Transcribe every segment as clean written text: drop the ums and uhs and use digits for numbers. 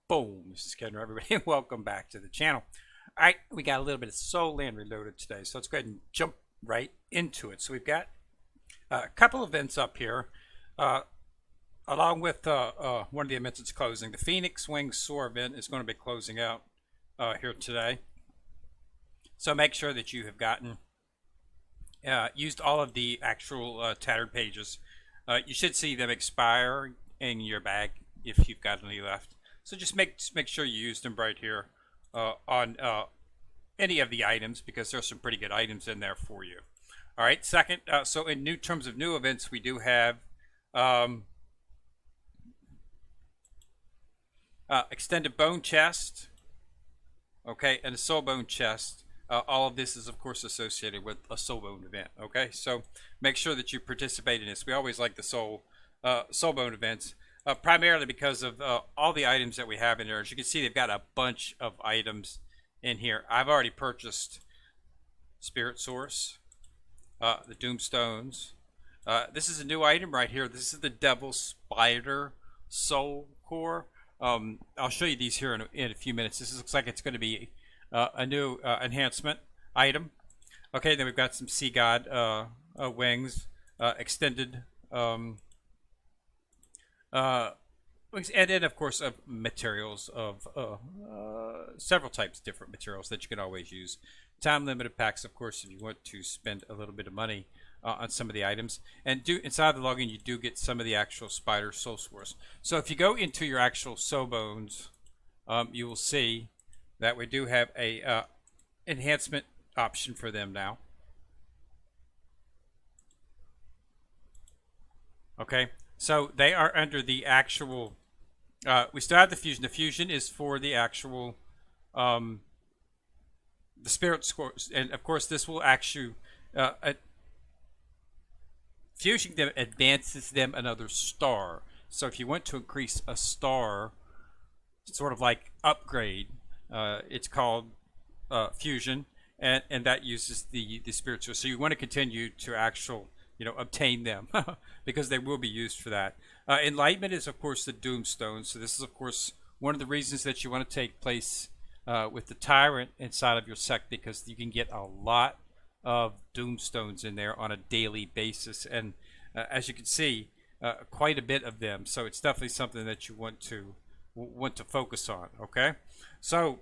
Boom, this is Ken, everybody, and welcome back to the channel. All right, we got a little bit of Soul Land Reloaded today, so let's go ahead and jump right into it. So we've got a couple events up here, uh, along with one of the events that's closing. The Phoenix Wings Soar event is going to be closing out here today. So make sure that you have used all of the actual tattered pages. You should see them expire in your bag if you've got any left. So just make sure you use them right here on any of the items, because there's some pretty good items in there for you. All right. Second, so in terms of new events, we do have extended bone chest, okay, and a soul bone chest. All of this is, of course, associated with a soul bone event. Okay, so make sure that you participate in this. We always like the soul bone events. Primarily because of all the items that we have in there. As you can see, they've got a bunch of items in here. I've already purchased Spirit Source, the Doomstones. This is a new item right here. This is the Devil Spider Soul Core. I'll show you these here in a few minutes. This looks like it's going to be a new enhancement item. Okay, then we've got some Sea God wings, extended and then, of course, of materials of several types of different materials that you can always use. Time limited packs, of course, if you want to spend a little bit of money on some of the items. And inside the login, you do get some of the actual Spider Soul Source. So if you go into your actual Soul Bones, you will see that we do have a enhancement option for them now. Okay. So they are under the actual, we still have the fusion. The fusion is for the actual, the spirit scores. And of course, this will actually, fusing them advances them another star. So if you want to increase a star, sort of like upgrade, it's called fusion. And that uses the spirit source. So you want to continue to obtain them because they will be used for that. Enlightenment is, of course, the Doomstone. So this is, of course, one of the reasons that you want to take place with the Tyrant inside of your sect, because you can get a lot of Doomstones in there on a daily basis, and as you can see, quite a bit of them. So it's definitely something that you want to focus on. Okay, so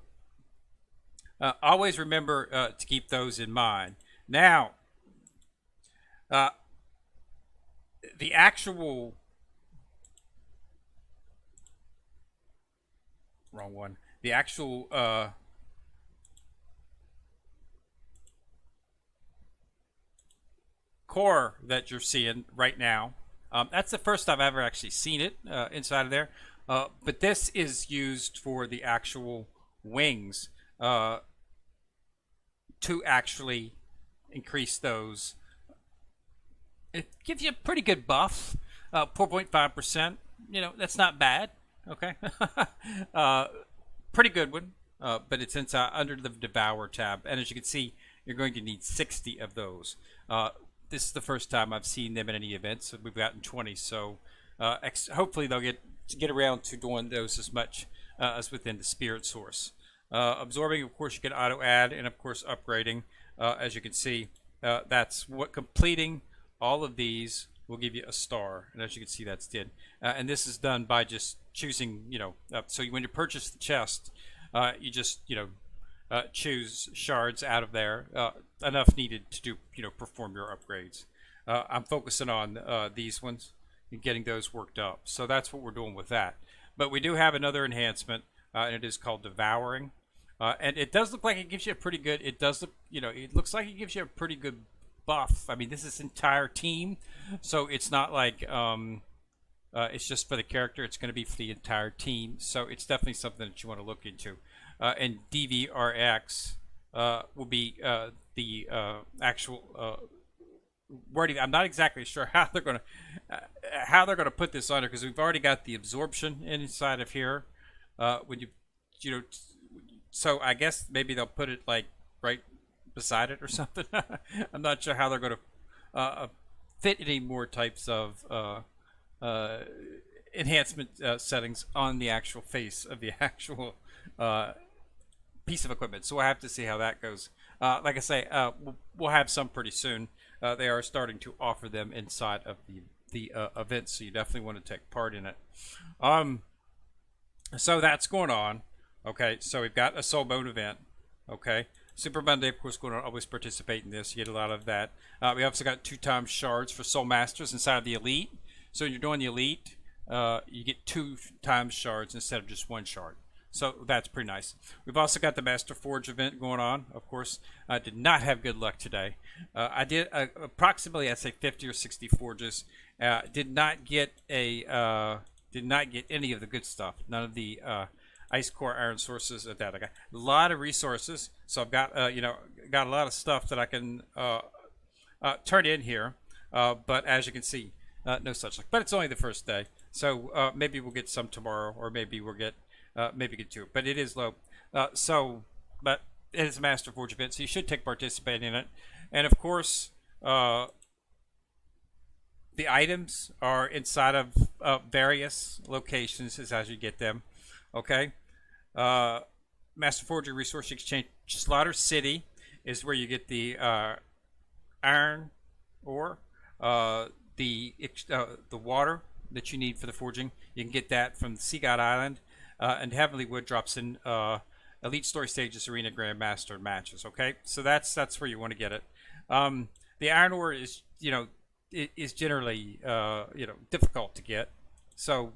always remember to keep those in mind. Now, the actual the actual core that you're seeing right now, that's the first I've ever actually seen it inside of there, but this is used for the actual wings to actually increase those. It gives you a pretty good buff, 4.5%. That's not bad. Okay, pretty good one. But it's inside under the Devour tab, and as you can see, you're going to need 60 of those. This is the first time I've seen them in any events. We've gotten 20, so hopefully they'll get around to doing those as much as within the Spirit Source. Absorbing, of course, you can auto add, and of course upgrading. As you can see, that's what completing all of these will give you a star, and as you can see, that's did. And this is done by just choosing, so when you purchase the chest, you just, choose shards out of there, enough needed to do, perform your upgrades. I'm focusing on these ones and getting those worked up. So that's what we're doing with that. But we do have another enhancement, and it is called Devouring. And it does look like it gives you a pretty good, it does look, it looks like it gives you a pretty good buff. I mean, this is entire team, so it's not like it's just for the character. It's going to be for the entire team, so it's definitely something that you want to look into. And DVRX will be the actual wording. I'm not exactly sure how they're going to put this on there, because we've already got the absorption inside of here. When so I guess maybe they'll put it like right beside it or something. I'm not sure how they're going to fit any more types of enhancement settings on the actual face of the actual uh, piece of equipment. So we'll have to see how that goes. Like I say, we'll have some pretty soon. They are starting to offer them inside of the events, so you definitely want to take part in it. Um, so that's going on. Okay, so we've got a soul mode event. Okay, Super Monday, of course, going to always participate in this. You get a lot of that. We also got 2 times shards for Soul Masters inside of the Elite. So when you're doing the Elite, you get 2 times shards instead of just 1 shard. So that's pretty nice. We've also got the Master Forge event going on. Of course, I did not have good luck today. I did approximately, I'd say, 50 or 60 forges. Did not get any of the good stuff. None of the ice core iron sources at that. I got a lot of resources, so I've got got a lot of stuff that I can turn in here. But as you can see, no such luck. But it's only the first day, so maybe we'll get some tomorrow, or maybe we'll get maybe get 2. But it is low. But it is a Master Forge event, so you should participate in it. And of course, the items are inside of various locations as you get them. Okay. Master Forgery Resource Exchange Slaughter City is where you get the iron ore, the water that you need for the forging. You can get that from the Sea God Island, and Heavenly Wood drops in Elite Story Stages, Arena Grandmaster matches. Okay, so that's where you want to get it. The iron ore is is generally difficult to get, so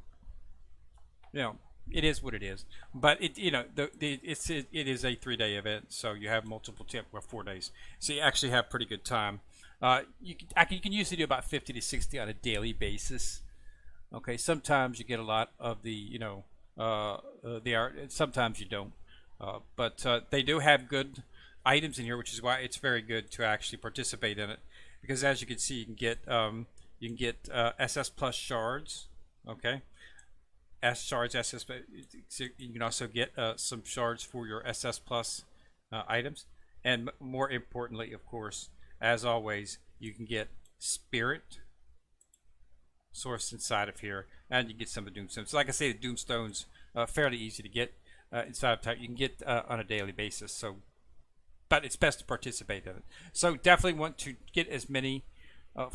it is what it is. But it is a 3-day event, so you have multiple 4 days, so you actually have pretty good time. You can usually do about 50 to 60 on a daily basis. Okay, sometimes you get a lot of the the art, sometimes you don't. But they do have good items in here, which is why it's very good to actually participate in it. Because as you can see, you can get SS plus shards. Okay, S shards, SS. You can also get some shards for your SS plus items, and more importantly, of course, as always, you can get spirit sourced inside of here, and you get some of the Doomstones. So like I say, the Doomstones fairly easy to get inside of type. You can get on a daily basis. So, but it's best to participate in it. So definitely want to get as many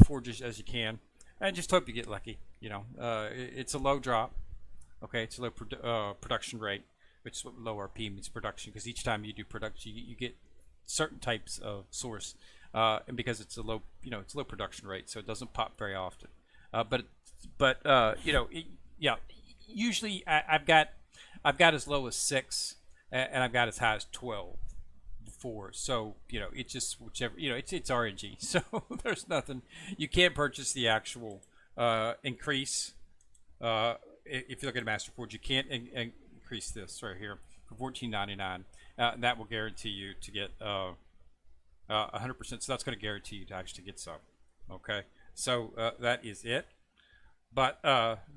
forges as you can, and just hope you get lucky. It's a low drop. Okay, it's a low production rate, which is what low RP means, production, because each time you do production, you get certain types of source, and because it's a low, it's a low production rate, so it doesn't pop very often. Usually I've got as low as 6, and I've got as high as 12 before. So it's just whichever. It's RNG. So there's nothing. You can't purchase the actual increase. If you look at Master Forge, you can't increase this right here for $14.99. That will guarantee you to get 100%. So that's going to guarantee you to actually get some. Okay. So that is it. But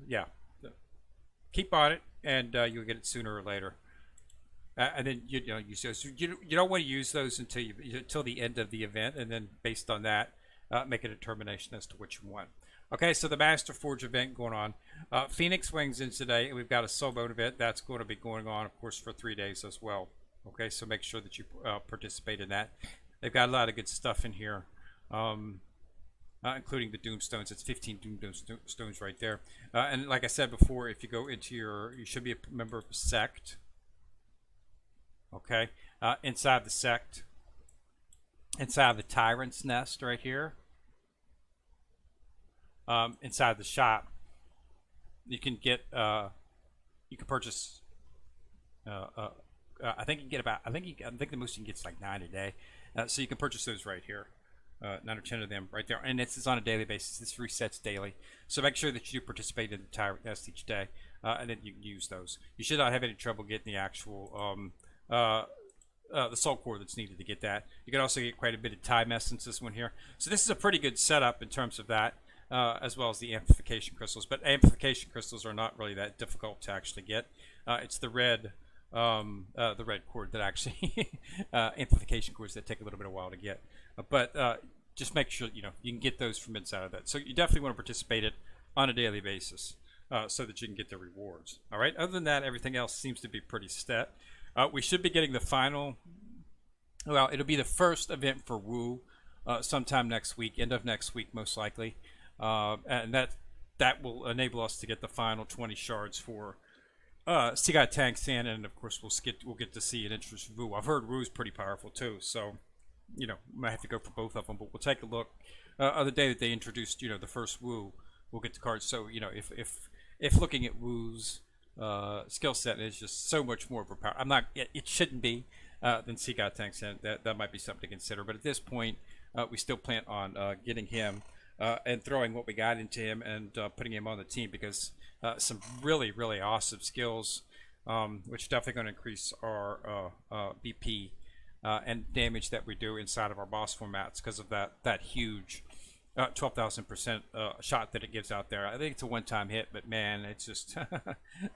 yeah, keep on it, and you'll get it sooner or later. And then you don't want to use those until the end of the event, and then based on that, make a determination as to what you want. Okay, so the Master Forge event going on. Phoenix Wings in today, and we've got a soul mode event that's going to be going on, of course, for 3 days as well. Okay, so make sure that you participate in that. They've got a lot of good stuff in here. Including the Doomstones. It's 15 Doomstones right there. And like I said before, if you go into you should be a member of a sect. Okay, inside the sect, inside the Tyrant's Nest right here, inside the shop, you can get, you can purchase. I think you can get about. I think the most you can get is like 9 a day. So you can purchase those right here. 9 or 10 of them right there, and it's on a daily basis. This resets daily, so make sure that you participate in the Tyrant Nest each day, and then you can use those. You should not have any trouble getting the actual the soul core that's needed to get that. You can also get quite a bit of time essence this one here. So this is a pretty good setup in terms of that, as well as the amplification crystals. But amplification crystals are not really that difficult to actually get. It's the red cord that actually amplification cords that take a little bit of a while to get. But just make sure you can get those from inside of that. So you definitely want to participate in it on a daily basis. so that you can get the rewards. All right. Other than that, everything else seems to be pretty set. We should be getting the final. Well, it'll be the first event for Wu sometime next week, end of next week, most likely, and that will enable us to get the final 20 shards for Siga Tang San, and of course we'll get to see an interest Wu. I've heard Wu's pretty powerful too, so might have to go for both of them, but we'll take a look. On the day that they introduced the first Wu, we'll get the cards. So if looking at Wu's skill set is just so much more overpowered, it shouldn't be than Siga Tang San. That might be something to consider, but at this point we still plan on getting him and throwing what we got into him and putting him on the team, because some really awesome skills, which definitely going to increase our BP and damage that we do inside of our boss formats because of that huge 12,000% shot that it gives out there. I think it's a one-time hit, but man, it's just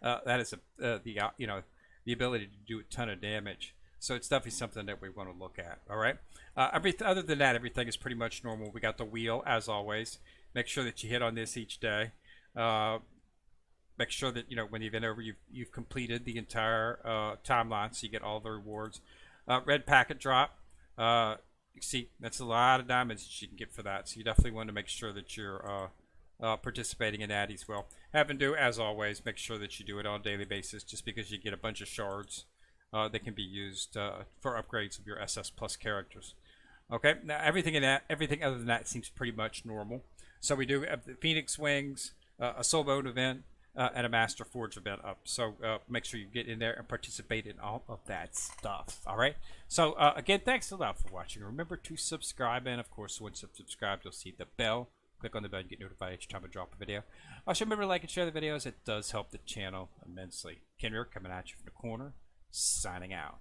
that is the ability to do a ton of damage. So it's definitely something that we want to look at. All right. Other than that, everything is pretty much normal. We got the wheel as always. Make sure that you hit on this each day. Make sure that when the event over, you've completed the entire timeline, so you get all the rewards. Red packet drop. You see, that's a lot of diamonds that you can get for that. So you definitely want to make sure that you're participating in that as well. Have and do, as always, make sure that you do it on a daily basis, just because you get a bunch of shards that can be used for upgrades of your SS Plus characters. Okay, now everything other than that seems pretty much normal. So we do have the Phoenix Wings, a Soul Bone event, and a Master Forge event up. So make sure you get in there and participate in all of that stuff. All right. So again, thanks a lot for watching. Remember to subscribe, and of course, once you've subscribed, you'll see the bell. Click on the bell and get notified each time I drop a video. Also, remember to like and share the videos. It does help the channel immensely. Kenrick coming at you from the corner, signing out.